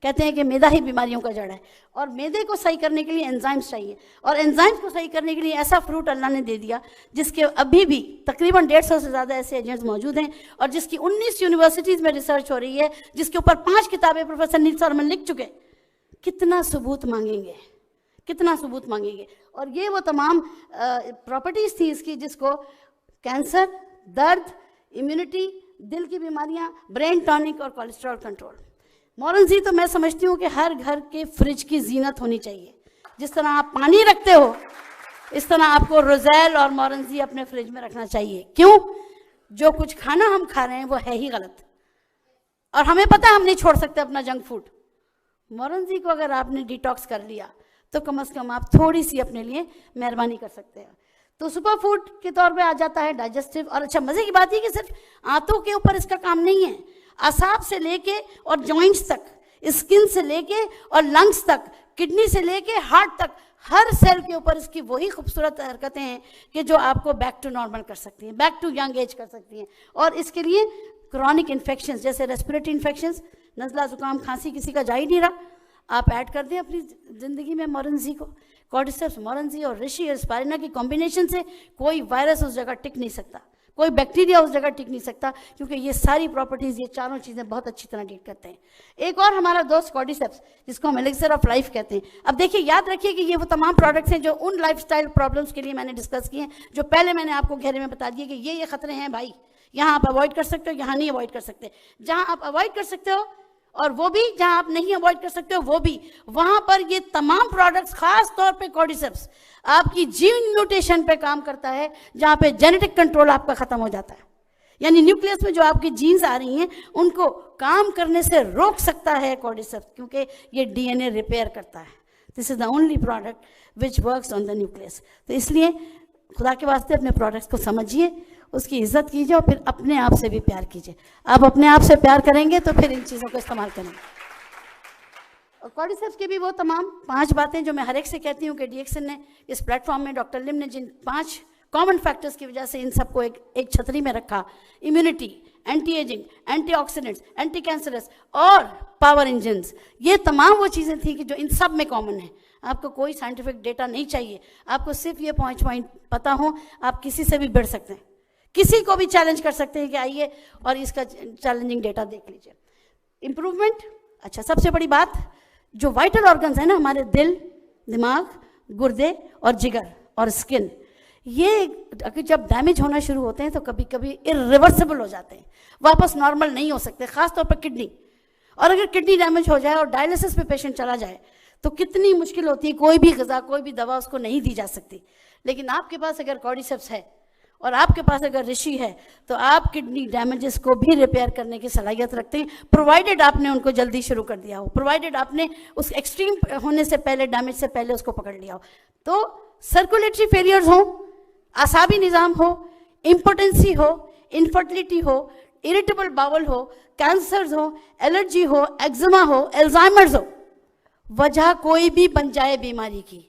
कहते हैं कि मैदा ही बीमारियों का जड़ है और मैदे को सही करने के लिए एंजाइम्स चाहिए और एंजाइम्स को सही करने के लिए ऐसा फ्रूट अल्लाह ने दे दिया जिसके अभी भी तकरीबन 150 से ज़्यादा ऐसे एजेंट्स मौजूद हैं और जिसकी 19 यूनिवर्सिटीज़ में रिसर्च हो रही है, जिसके ऊपर 5 किताबें प्रोफेसर नील सरमन लिख चुके। कितना सबूत मांगेंगे, कितना सबूत मांगेंगे। और ये वो तमाम प्रॉपर्टीज़ थी इसकी जिसको कैंसर, दर्द, इम्यूनिटी, दिल की बीमारियां, ब्रेन टॉनिक और कोलेस्ट्रॉल कंट्रोल। मोरेंजी तो मैं समझती हूँ कि हर घर के फ्रिज की जीनत होनी चाहिए। जिस तरह आप पानी रखते हो इस तरह आपको रोज़ेल और मोरेंजी अपने फ्रिज में रखना चाहिए। क्यों? जो कुछ खाना हम खा रहे हैं वो है ही गलत, और हमें पता है हम नहीं छोड़ सकते अपना जंक फूड। मोरेंजी को अगर आपने डिटॉक्स कर लिया तो कम से कम आप थोड़ी सी अपने लिए मेहरबानी कर सकते हैं। तो सुपर फूड के तौर पे आ जाता है डाइजेस्टिव। और अच्छा मज़े की बात है कि सिर्फ आंतों के ऊपर इसका काम नहीं है, असाब से लेके और जॉइंट्स तक, स्किन से लेके और लंग्स तक, किडनी से लेके हार्ट तक, हर सेल के ऊपर इसकी वही खूबसूरत हरकतें हैं कि जो आपको बैक टू नॉर्मल कर सकती हैं, बैक टू यंग एज कर सकती हैं। और इसके लिए क्रॉनिक इन्फेक्शंस जैसे रेस्पिरेटरी इन्फेक्शंस, नज़ला ज़ुकाम खांसी किसी का जा ही नहीं रहा, आप ऐड कर दें अपनी ज़िंदगी में मोरेंजी को। कॉर्डिसेप्स, मोरेंजी और रिशी और स्पाइरुलिना की कॉम्बिनेशन से कोई वायरस उस जगह टिक नहीं सकता, कोई बैक्टीरिया उस जगह टिक नहीं सकता, क्योंकि ये सारी प्रॉपर्टीज़, ये चारों चीज़ें बहुत अच्छी तरह डील करते हैं। एक और हमारा दोस्त कॉर्डिसेप्स जिसको हम एलिक्सर ऑफ लाइफ कहते हैं। अब देखिए, याद रखिए कि ये वो तमाम प्रोडक्ट्स हैं जो उन लाइफस्टाइल प्रॉब्लम्स के लिए मैंने डिस्कस किए हैं, जो पहले मैंने आपको घेरे में बता दिए कि ये खतरे हैं भाई, यहाँ आप अवॉइड कर सकते हो, यहाँ नहीं अवॉइड कर सकते। जहाँ आप अवॉइड कर सकते हो और वो भी, जहाँ आप नहीं अवॉइड कर सकते हो वो भी, वहाँ पर ये तमाम प्रोडक्ट्स, खास तौर पे कॉर्डिसेप्स आपकी जीन म्यूटेशन पे काम करता है, जहाँ पे जेनेटिक कंट्रोल आपका ख़त्म हो जाता है। यानी न्यूक्लियस में जो आपकी जीन्स आ रही हैं उनको काम करने से रोक सकता है कॉर्डिसेप्स, क्योंकि ये डीएनए रिपेयर करता है। This is the only product which works on the nucleus. तो इसलिए खुदा के वास्ते अपने प्रोडक्ट्स को समझिए, उसकी इज्जत कीजिए और फिर अपने आप से भी प्यार कीजिए। आप अपने आप से प्यार करेंगे तो फिर इन चीज़ों को इस्तेमाल करेंगे। और कॉर्डिसेप्स की भी वो तमाम 5 बातें जो मैं हर एक से कहती हूँ कि डीएक्सन ने इस प्लेटफॉर्म में, डॉक्टर लिम ने जिन 5 कॉमन फैक्टर्स की वजह से इन सबको एक छतरी में रखा, immunity, anti ageing, antioxidants, anti cancerous और पावर इंजन्स, ये तमाम वो चीज़ें थी कि जो इन सब में कॉमन है। आपको कोई साइंटिफिक डेटा नहीं चाहिए, आपको सिर्फ ये पॉइंट पता हो, आप किसी से भी भिड़ सकते हैं, किसी को भी चैलेंज कर सकते हैं कि आइए और इसका चैलेंजिंग डेटा देख लीजिए। इम्प्रूवमेंट, अच्छा सबसे बड़ी बात, जो वाइटल ऑर्गन्स हैं ना हमारे, दिल, दिमाग, गुर्दे और जिगर और स्किन, ये अगर जब डैमेज होना शुरू होते हैं तो कभी कभी इरिवर्सिबल हो जाते हैं, वापस नॉर्मल नहीं हो सकते, खासतौर पर किडनी। और अगर किडनी डैमेज हो जाए और डायलिसिस पे पेशेंट चला जाए तो कितनी मुश्किल होती है, कोई भी ग़िज़ा, कोई भी दवा उसको नहीं दी जा सकती। लेकिन आपके पास अगर कॉर्डिसेप्स है और आपके पास अगर ऋषि है तो आप किडनी डैमेजेस को भी रिपेयर करने की सलाहियत रखते हैं, प्रोवाइडेड आपने उनको जल्दी शुरू कर दिया हो, प्रोवाइडेड आपने उस एक्सट्रीम होने से पहले, डैमेज से पहले उसको पकड़ लिया हो। तो सर्कुलेटरी फेलियर्स हो, आसाबी निज़ाम हो, इम्पोटेंसी हो, इनफर्टिलिटी हो, इरिटेबल बाउल हो, कैंसर्स हो, एलर्जी हो, एक्जिमा हो, एल्जाइमर्स हो, वजह कोई भी बन जाए बीमारी की,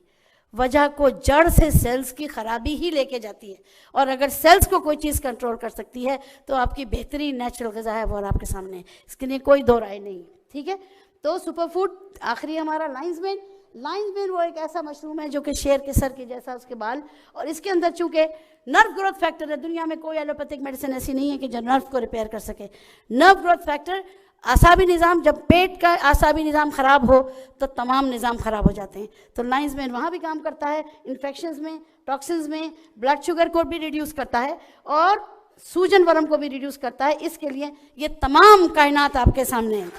वजह को जड़ से सेल्स की खराबी ही लेके जाती है। और अगर सेल्स को कोई चीज़ कंट्रोल कर सकती है तो आपकी बेहतरीन नेचुरल ग़िज़ा है वो और आपके सामने है, इसके लिए कोई दो राय नहीं। ठीक है, तो सुपर फूड आखिरी हमारा लाइन्स मेन वो एक ऐसा मशरूम है जो कि शेर के सर के जैसा उसके बाल, और इसके अंदर चूँकि नर्व ग्रोथ फैक्टर है, दुनिया में कोई एलोपैथिक मेडिसिन ऐसी नहीं है कि जो नर्व को रिपेयर कर सके। नर्व ग्रोथ फैक्टर, आसाबी निज़ाम, जब पेट का आसाबी निज़ाम ख़राब हो तो तमाम निज़ाम ख़राब हो जाते हैं। तो लाइन्स में वहाँ भी काम करता है, इन्फेक्शंस में, टॉक्सिन्स में, ब्लड शुगर को भी रिड्यूस करता है और सूजन वर्म को भी रिड्यूस करता है। इसके लिए ये तमाम कायनात आपके सामने है।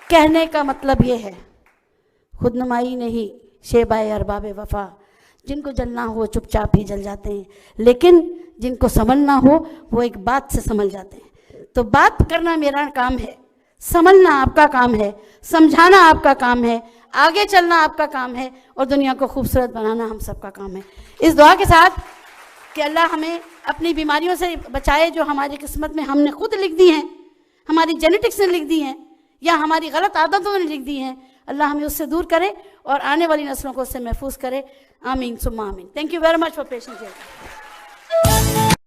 कहने का मतलब ये है, खुदनुमाई नहीं शेबाए अरबाब वफा, जिनको जलना हो चुपचाप ही जल जाते हैं, लेकिन जिनको संभलना हो वो एक बात से संभल जाते हैं। तो बात करना मेरा काम है, संभलना आपका काम है, समझाना आपका काम है, आगे चलना आपका काम है और दुनिया को खूबसूरत बनाना हम सबका काम है। इस दुआ के साथ कि अल्लाह हमें अपनी बीमारियों से बचाए जो हमारी किस्मत में हमने खुद लिख दी हैं, हमारी जेनेटिक्स ने लिख दी हैं या हमारी गलत आदतों ने लिख दी हैं, अल्लाह हमें उससे दूर करे और आने वाली नस्लों को उससे महफूज करे। आमीन सुम्मा आमीन। Thank you very much for patience.